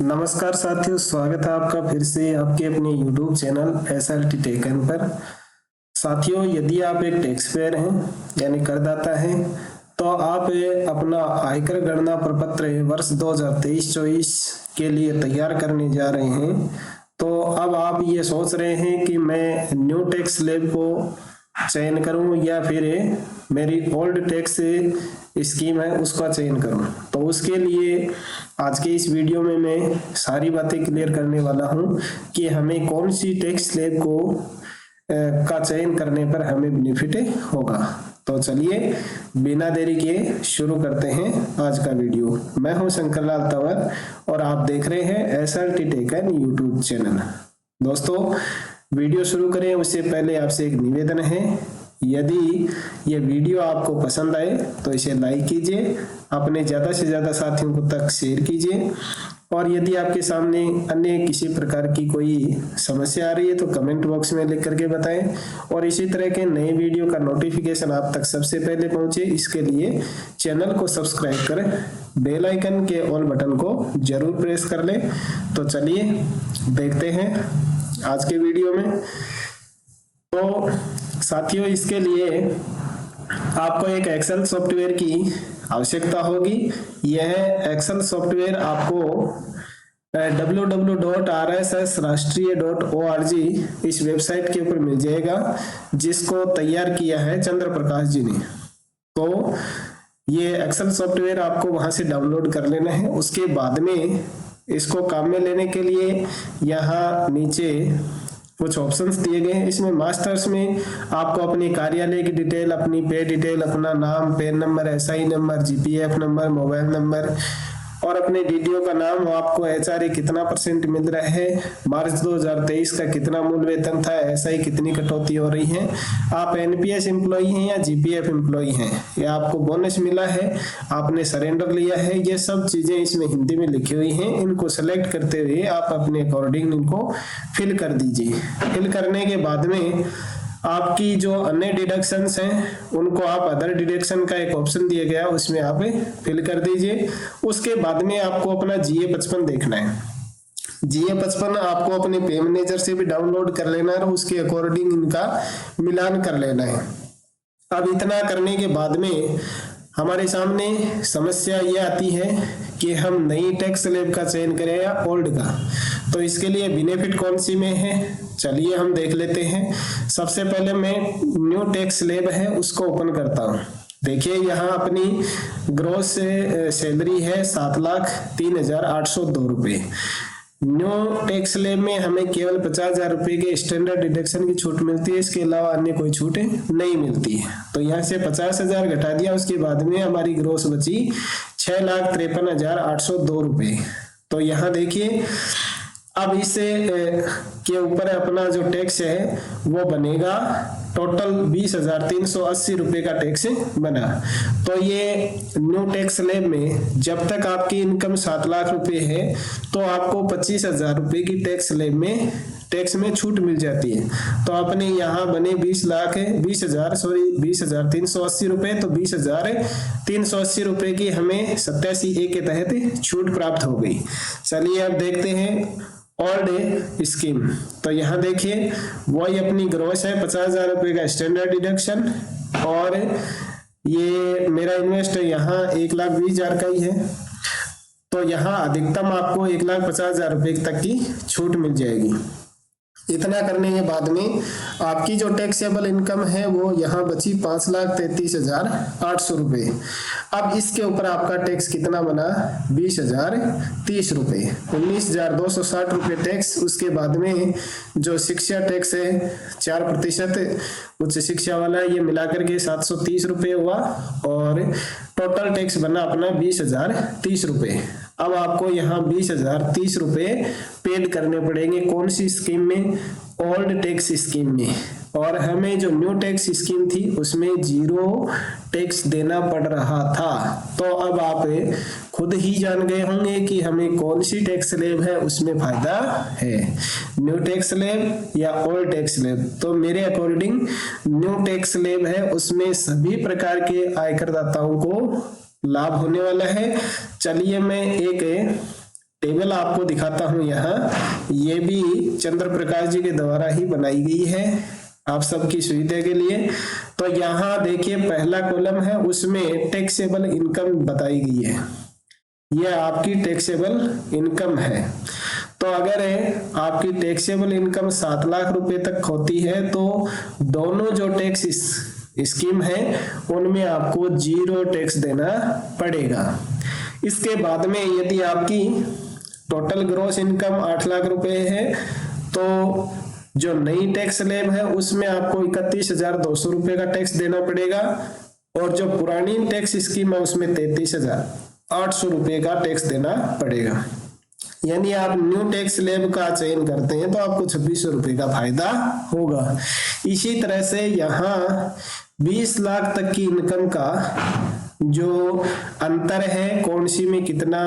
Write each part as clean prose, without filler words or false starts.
नमस्कार साथियों, स्वागत है आपका फिर से आपके अपने YouTube चैनल SRT टेकन पर। साथियों, यदि आप एक टैक्स पेयर हैं यानी करदाता हैं तो आप अपना आयकर गणना प्रपत्र वर्ष 2023-24 के लिए तैयार करने जा रहे हैं। तो अब आप ये सोच रहे हैं कि मैं न्यू टैक्स स्लैब को चयन करूं या फिर मेरी ओल्ड टैक्स स्कीम है उसका चयन करूं। तो उसके लिए आज के इस वीडियो में मैं सारी बातें क्लियर करने वाला हूं कि हमें कौन सी टैक्स स्लैब को का चयन करने पर हमें बेनिफिट होगा। तो चलिए बिना देरी के शुरू करते हैं आज का वीडियो। मैं हूं शंकर लाल तंवर और आप देख रहे हैं SRT टेकन यूट्यूब चैनल। दोस्तों, वीडियो शुरू करें उससे पहले आपसे एक निवेदन है, यदि ये वीडियो आपको पसंद आए तो इसे लाइक कीजिए, अपने ज़्यादा से ज़्यादा साथियों को तक शेयर कीजिए और यदि आपके सामने अन्य किसी प्रकार की कोई समस्या आ रही है तो कमेंट बॉक्स में लिख करके बताएं। और इसी तरह के नए वीडियो का नोटिफिकेशन आप तक सबसे पहले पहुंचे, इसके लिए चैनल को सब्सक्राइब करें, बेल आइकन के ऑल बटन को जरूर प्रेस कर लें। तो चलिए देखते हैं आज के वीडियो में। तो साथियों, इसके लिए आपको एक एक्सेल सॉफ्टवेयर की आवश्यकता होगी। यह एक्सेल सॉफ्टवेयर आपको www.rssrashtriya.org इस वेबसाइट के ऊपर मिल जाएगा, जिसको तैयार किया है चंद्र प्रकाश जी ने। तो ये एक्सेल सॉफ्टवेयर आपको वहां से डाउनलोड कर लेना है। उसके बाद में इसको काम में लेने के लिए यहाँ नीचे कुछ ऑप्शंस दिए गए हैं। इसमें मास्टर्स में आपको अपने कार्यालय की डिटेल, अपनी पे डिटेल, अपना नाम, pan number, SI number, GPF number, mobile number और अपने DDO का नाम, आपको HRA कितना % मिल रहा है, मार्च 2023 का कितना मूल वेतन था, SI कितनी कटौती हो रही है, आप NPS एम्प्लॉई हैं या GPF एम्प्लॉई हैं, या आपको बोनस मिला है, आपने सरेंडर लिया है, ये सब चीजें इसमें हिंदी में लिखी हुई हैं। इनको सेलेक्ट करते हुए आप अपने अकॉर्डिंग इनको फिल कर दीजिए। फिल करने के बाद में आपकी जो अन्य डिडक्शंस हैं उनको आप अदर डिडक्शन का एक ऑप्शन दिया गया उसमें आप फिल कर दीजिए। उसके बाद में आपको अपना GA55 देखना है। GA55 आपको अपने पे मैनेजर से भी डाउनलोड कर लेना है और उसके अकॉर्डिंग इनका मिलान कर लेना है। अब इतना करने के बाद में हमारे सामने समस्या ये आती है कि हम नई टैक्स स्लैब का चयन करें या ओल्ड का। तो इसके लिए बेनिफिट कौन सी में है, चलिए हम देख लेते हैं। सबसे पहले मैं न्यू टैक्स स्लैब है उसको ओपन करता हूं। देखिए यहाँ अपनी ग्रोस सैलरी है 7,03,802 रुपये। न्यू टैक्स स्लैब में हमें केवल 50,000 रुपए के स्टैंडर्ड डिडक्शन की छूट मिलती है, इसके अलावा अन्य कोई छूट नहीं मिलती है। तो यहाँ से 50,000 घटा दिया, उसके बाद में हमारी ग्रोस बची 6,53,802 रुपये। तो यहाँ देखिए अब इसे के ऊपर अपना जो टैक्स है वो बनेगा टोटल 20,380 रुपए का टैक्स बना। तो ये न्यू टैक्स स्लैब में जब तक आपकी इनकम 7 लाख रुपए है तो आपको 25,000 रुपए की टैक्स स्लैब में टैक्स में छूट मिल जाती है। तो अपने यहाँ बने 20,380 रुपए, तो 20,380 रुपए की हमें 87A के तहत छूट प्राप्त हो गई। चलिए अब देखते हैं ओल्ड स्कीम। तो यहाँ देखिए वही अपनी ग्रोस है 50,000 रुपए का स्टैंडर्ड डिडक्शन और ये मेरा इन्वेस्ट यहाँ 1,20,000 का ही है। तो यहाँ अधिकतम आपको 1,50,000 रुपए तक की छूट मिल जाएगी। इतना करने के बाद में आपकी जो टैक्सेबल इनकम है वो यहाँ बची 5,33,800 रुपए। अब इसके ऊपर आपका टैक्स कितना बना, 20,030 रुपए, 19,260 रुपए टैक्स। उसके बाद में जो शिक्षा टैक्स है 4% उच्च शिक्षा वाला, ये मिलाकर के 730 रुपए हुआ और टोटल टैक्स बना अपना 20,030 रुपए। अब आपको यहाँ 20,030 रुपए पेड करने पड़ेंगे। कौन सी स्कीम में, ओल्ड टैक्स स्कीम में। और हमें जो न्यू टैक्स स्कीम थी उसमें 0 टैक्स देना पड़ रहा था। तो अब आप खुद ही जान गए होंगे कि हमें कौन सी टैक्स स्लैब है उसमें फायदा है, न्यू टैक्स स्लैब या ओल्ड टैक्स स्लैब। तो मेरे अकॉर्डिंग न्यू टैक्स स्लैब है, उसमें सभी प्रकार के आयकरदाताओं को लाभ होने वाला है। चलिए मैं एक टेबल आपको दिखाता हूं यहाँ, ये भी चंद्र प्रकाश जी के द्वारा ही बनाई गई है आप सबकी सुविधा के लिए। तो यहाँ देखिए पहला कॉलम है, उसमें टैक्सेबल इनकम बताई गई है, यह आपकी टैक्सेबल इनकम है। तो अगर आपकी टैक्सेबल इनकम 7 लाख रुपए तक होती है तो दोनों जो टैक्स स्कीम है उनमें आपको 0 टैक्स देना पड़ेगा। इसके बाद में यदि आपकी टोटल ग्रॉस इनकम 8 लाख रुपए है तो जो नई टैक्स स्लैब है उसमें आपको 31,200 रुपए का टैक्स देना पड़ेगा, और जो पुरानी टैक्स स्कीम है उसमें 33,800 रुपए का टैक्स देना पड़ेगा। यानी आप न्यू टैक्स स्लैब का चयन करते हैं तो आपको 2600 रुपए का फायदा होगा। इसी तरह से यहाँ 20 लाख तक की इनकम का जो अंतर है, कौन सी में कितना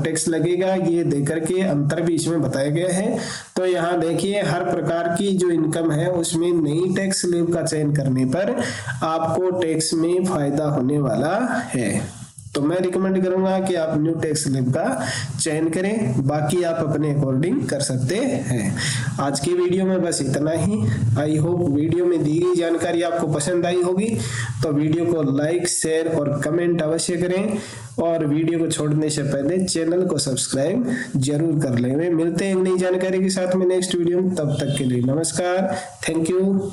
टैक्स लगेगा, ये देकर के अंतर भी इसमें बताया गया है। तो यहाँ देखिए हर प्रकार की जो इनकम है उसमें नई टैक्स स्लैब का चयन करने पर आपको टैक्स में फायदा होने वाला है। तो मैं रिकमेंड करूंगा कि आप न्यू टैक्स स्लैब का चयन करें, बाकी आप अपने अकॉर्डिंग कर सकते हैं। आज की वीडियो में बस इतना ही। आई होप वीडियो में दी गई जानकारी आपको पसंद आई होगी, तो वीडियो को लाइक, शेयर और कमेंट अवश्य करें, और वीडियो को छोड़ने से पहले चैनल को सब्सक्राइब जरूर कर लें। मिलते हैं एक नई जानकारी के साथ में नेक्स्ट वीडियो में, तब तक के लिए नमस्कार, थैंक यू।